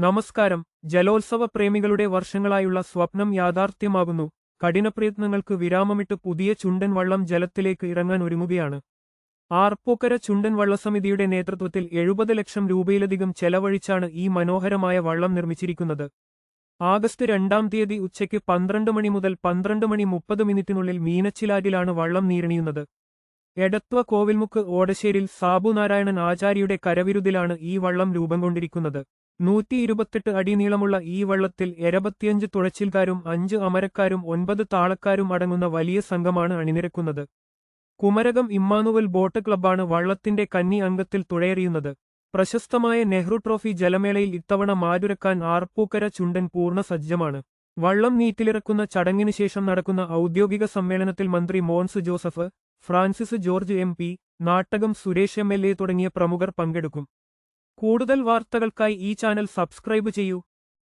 നമസ്കാരം. ജലോത്സവ പ്രേമികളുടെ വർഷങ്ങളായുള്ള സ്വപ്നം യാഥാർത്ഥ്യമാകുന്നു. കഠിനപ്രയത്നങ്ങൾക്ക് വിരാമമിട്ട് പുതിയ ചുണ്ടൻ വള്ളം ജലത്തിലേക്ക് ഇറങ്ങാൻ ഒരുങ്ങുകയാണ്. ആർപ്പൂക്കര ചുണ്ടൻ വള്ളസമിതിയുടെ നേതൃത്വത്തിൽ 70 ലക്ഷം രൂപയിലധികം ചെലവഴിച്ചാണ് ഈ മനോഹരമായ വള്ളം നിർമ്മിച്ചിരിക്കുന്നത്. ആഗസ്റ്റ് 2-ാം തീയതി ഉച്ചയ്ക്ക് 12 മണി മുതൽ 12:30 മീനച്ചിലാറ്റിലാണ് വള്ളം നീരണിയുന്നത്. എടത്വ കോവിൽമുക്ക് ഓടശ്ശേരിൽ സാബു നാരായണൻ ആചാര്യയുടെ കരവിരുതിലാണ് ഈ വള്ളം രൂപം കൊണ്ടിരിക്കുന്നത്. 128 അടി നീളമുള്ള ഈ വള്ളത്തിൽ 25 തുഴച്ചിൽക്കാരും 5 അമരക്കാരും 9 താളക്കാരും അടങ്ങുന്ന വലിയ സംഘമാണ് അണിനിരക്കുന്നത്. കുമരകം ഇമ്മാനുവൽ ബോട്ട് ക്ലബ്ബാണ് വള്ളത്തിന്റെ കന്നി അംഗത്തിൽ തുഴയെറിയുന്നത്. പ്രശസ്തമായ നെഹ്റു ട്രോഫി ജലമേളയിൽ ഇത്തവണ മാറ്റുരക്കാൻ ആർപ്പൂക്കര ചുണ്ടൻ പൂർണ്ണ സജ്ജമാണ്. വള്ളം നീറ്റിലിറക്കുന്ന ചടങ്ങിനു ശേഷം നടക്കുന്ന ഔദ്യോഗിക സമ്മേളനത്തിൽ മന്ത്രി മോൻസ് ജോസഫ്, ഫ്രാൻസിസ് ജോർജ് MP, നാട്ടകം സുരേഷ് MLA തുടങ്ങിയ പ്രമുഖർ പങ്കെടുക്കും. കൂടുതൽ വാർത്തകൾക്കായി ഈ ചാനൽ സബ്സ്ക്രൈബ് ചെയ്യൂ.